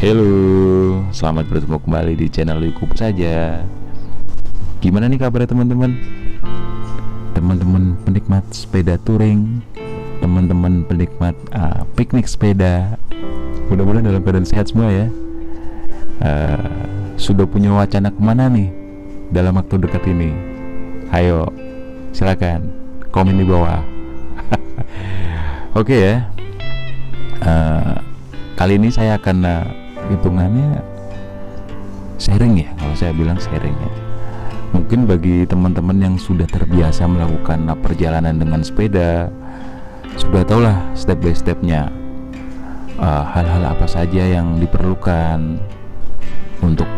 Halo, selamat bertemu kembali di channel Yukup saja. Gimana nih kabarnya teman-teman? Teman-teman penikmat sepeda touring, teman-teman penikmat piknik sepeda, mudah-mudahan dalam keadaan sehat semua ya. Sudah punya wacana kemana nih dalam waktu dekat ini? Ayo, silakan komen di bawah. Oke ya. Kali ini saya akan hitungannya sharing ya, kalau saya bilang sharing ya. Mungkin bagi teman-teman yang sudah terbiasa melakukan perjalanan dengan sepeda, sudah tahulah step by stepnya, hal-hal apa saja yang diperlukan untuk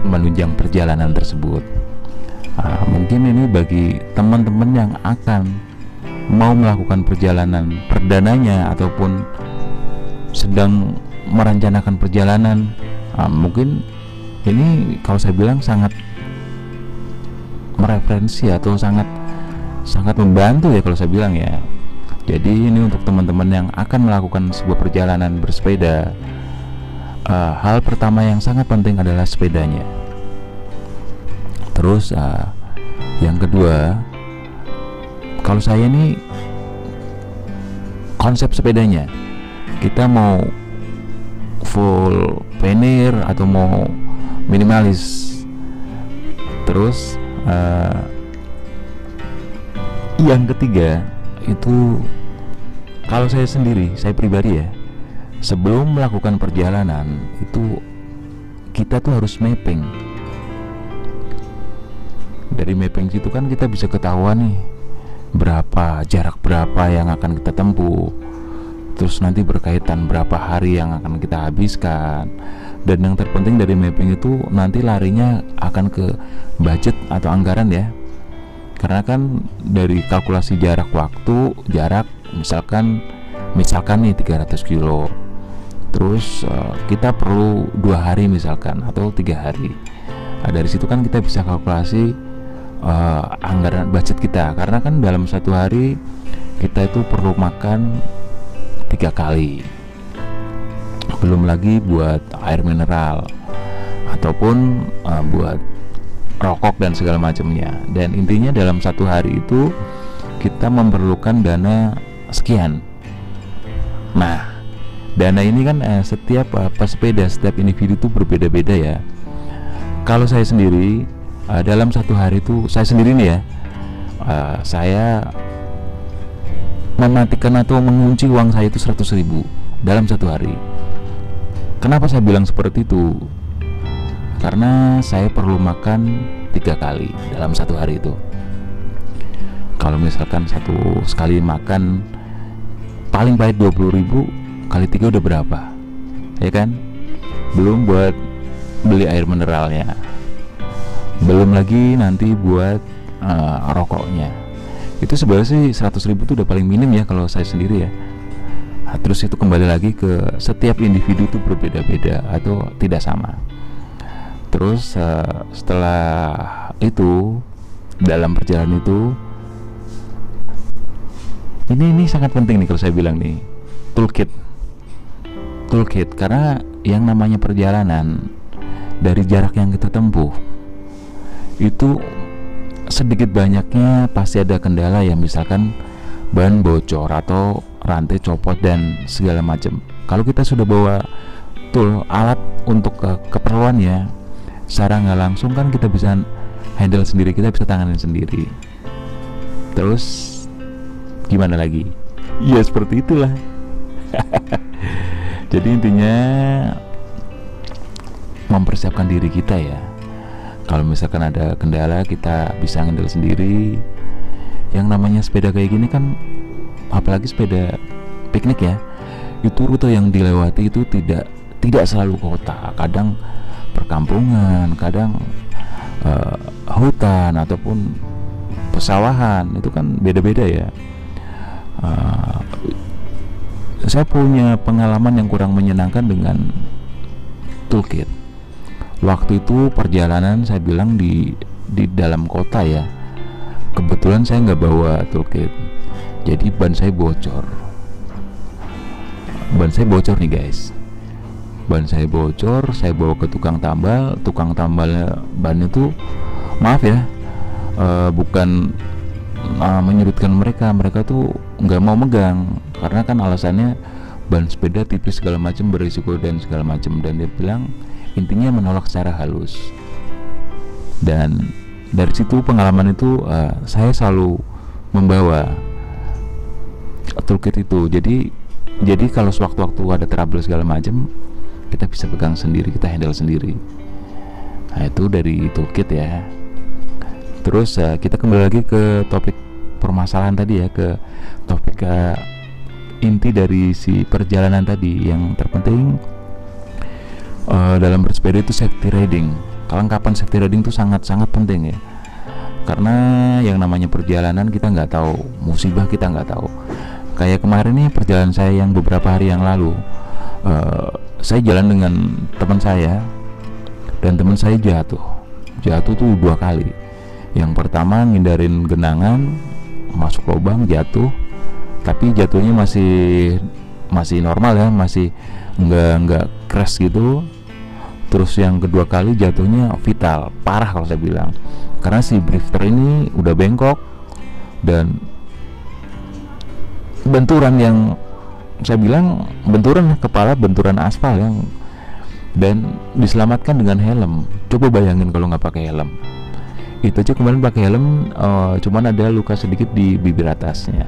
menunjang perjalanan tersebut. Mungkin ini bagi teman-teman yang akan mau melakukan perjalanan perdananya ataupun sedang merencanakan perjalanan, mungkin ini kalau saya bilang sangat mereferensi atau sangat membantu ya kalau saya bilang ya. Jadi ini untuk teman-teman yang akan melakukan sebuah perjalanan bersepeda, hal pertama yang sangat penting adalah sepedanya. Terus yang kedua, kalau saya ini konsep sepedanya, kita mau full pioneer atau mau minimalis. Terus yang ketiga itu, kalau saya sendiri, saya pribadi ya, sebelum melakukan perjalanan itu kita tuh harus mapping. Dari mapping situ kan kita bisa ketahuan nih jarak berapa yang akan kita tempuh, terus nanti berkaitan berapa hari yang akan kita habiskan, dan yang terpenting dari mapping itu nanti larinya akan ke budget atau anggaran ya. Karena kan dari kalkulasi jarak misalkan nih 300 kilo, terus kita perlu 2 hari misalkan atau 3 hari. Dari situ kan kita bisa kalkulasi anggaran budget kita, karena kan dalam satu hari kita itu perlu makan 3 kali, belum lagi buat air mineral ataupun buat rokok dan segala macamnya. Dan intinya dalam satu hari itu kita memerlukan dana sekian. Nah, dana ini kan setiap pesepeda, setiap individu itu berbeda-beda ya. Kalau saya sendiri dalam satu hari itu, saya sendiri nih ya, saya mematikan atau mengunci uang saya itu 100.000 dalam satu hari. Kenapa saya bilang seperti itu? Karena saya perlu makan 3 kali dalam satu hari itu. Kalau misalkan sekali makan paling baik 20.000, kali 3 udah berapa? Ya kan? Belum buat beli air mineralnya, belum lagi nanti buat rokoknya. Itu sebenarnya sih 100.000 itu udah paling minim ya kalau saya sendiri ya. Terus itu kembali lagi ke setiap individu itu berbeda-beda atau tidak sama. Terus setelah itu, dalam perjalanan itu, ini sangat penting nih kalau saya bilang nih, toolkit. Karena yang namanya perjalanan, dari jarak yang kita tempuh itu sedikit banyaknya pasti ada kendala ya, misalkan ban bocor atau rantai copot dan segala macam. Kalau kita sudah bawa alat untuk keperluannya, secara nggak langsung kan kita bisa handle sendiri, kita bisa tanganin sendiri. Terus gimana lagi? Ya seperti itulah. Jadi intinya mempersiapkan diri kita ya. Kalau misalkan ada kendala, kita bisa handle sendiri. Yang namanya sepeda kayak gini kan, apalagi sepeda piknik ya, itu rute yang dilewati itu tidak selalu kota, kadang perkampungan, kadang hutan ataupun pesawahan. Itu kan beda-beda ya. Saya punya pengalaman yang kurang menyenangkan dengan toolkit. Waktu itu perjalanan saya bilang di dalam kota ya. Kebetulan saya nggak bawa toolkit, jadi ban saya bocor nih guys. ban saya bocor, saya bawa ke tukang tambalnya ban itu, maaf ya, bukan menyudutkan mereka tuh nggak mau megang, karena kan alasannya ban sepeda tipis segala macam, berisiko dan segala macam, dan dia bilang intinya menolak secara halus. Dan dari situ pengalaman itu saya selalu membawa toolkit itu. Jadi kalau sewaktu-waktu ada trouble segala macam, kita bisa pegang sendiri, kita handle sendiri. Nah, itu dari toolkit ya. Terus kita kembali lagi ke topik permasalahan tadi ya, ke topik inti dari si perjalanan tadi. Yang terpenting dalam bersepeda itu safety riding. Kelengkapan safety riding itu sangat-sangat penting ya, karena yang namanya perjalanan kita nggak tahu, musibah kita nggak tahu. Kayak kemarin nih perjalanan saya yang beberapa hari yang lalu, saya jalan dengan teman saya, dan teman saya jatuh tuh 2 kali. Yang pertama ngindarin genangan, masuk lubang, jatuh, tapi jatuhnya masih normal ya, masih nggak crash gitu. Terus yang kedua kali jatuhnya vital, parah kalau saya bilang, karena si drifter ini udah bengkok dan benturan yang saya bilang benturan kepala, benturan aspal yang, dan diselamatkan dengan helm. Coba bayangin kalau nggak pakai helm. Itu aja kemarin pakai helm, cuman ada luka sedikit di bibir atasnya.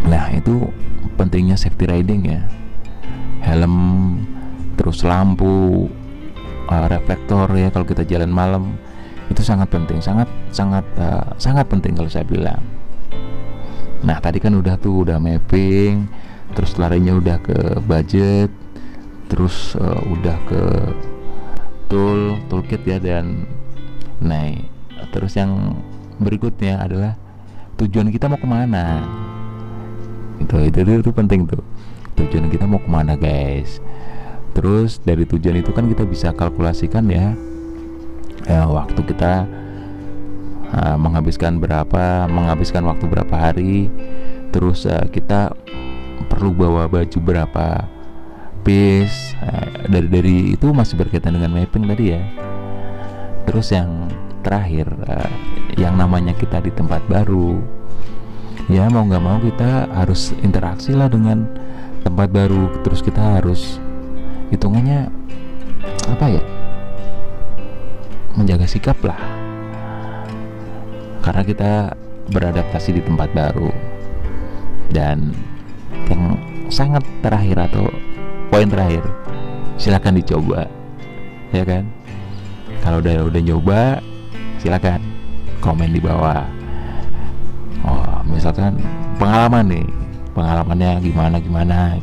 Nah, itu pentingnya safety riding ya. Helm, terus lampu, reflektor ya kalau kita jalan malam, itu sangat penting, sangat penting kalau saya bilang. Nah, tadi kan udah mapping, terus larinya udah ke budget, terus udah ke toolkit ya, dan terus yang berikutnya adalah tujuan kita mau kemana. Itu penting tuh, tujuan kita mau kemana guys. Terus dari tujuan itu kan kita bisa kalkulasikan ya, waktu kita menghabiskan waktu berapa hari. Terus kita perlu bawa baju berapa piece. Dari itu masih berkaitan dengan mapping tadi ya. Terus yang terakhir, yang namanya kita di tempat baru ya, mau nggak mau kita harus interaksi lah dengan tempat baru. Terus kita harus hitungannya apa ya, menjaga sikap lah, karena kita beradaptasi di tempat baru. Dan yang sangat terakhir atau poin terakhir, silakan dicoba ya kan. Kalau udah nyoba, silakan komen di bawah. Misalkan pengalamannya gimana.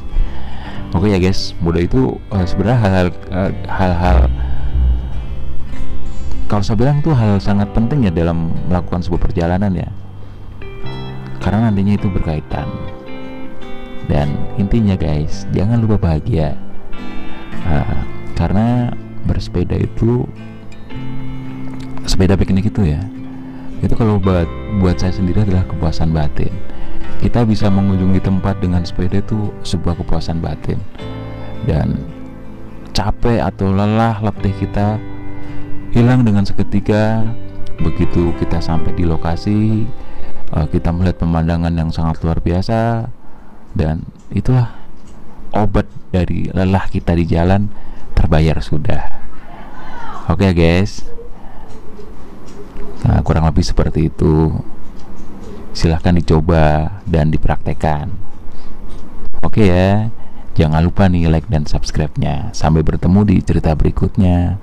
Oke ya guys, mudah itu sebenarnya hal-hal kalau saya bilang itu hal sangat penting ya dalam melakukan sebuah perjalanan ya, karena nantinya itu berkaitan. Dan intinya guys, jangan lupa bahagia, karena bersepeda itu, sepeda piknik itu ya, itu kalau buat saya sendiri adalah kepuasan batin. Kita bisa mengunjungi tempat dengan sepeda itu sebuah kepuasan batin, dan capek atau letih kita hilang dengan seketika. Begitu kita sampai di lokasi, kita melihat pemandangan yang sangat luar biasa, dan itulah obat dari lelah kita di jalan, terbayar sudah. Oke guys, nah, kurang lebih seperti itu. Silahkan dicoba dan dipraktekkan. Oke ya, jangan lupa nih like dan subscribe-nya. Sampai bertemu di cerita berikutnya.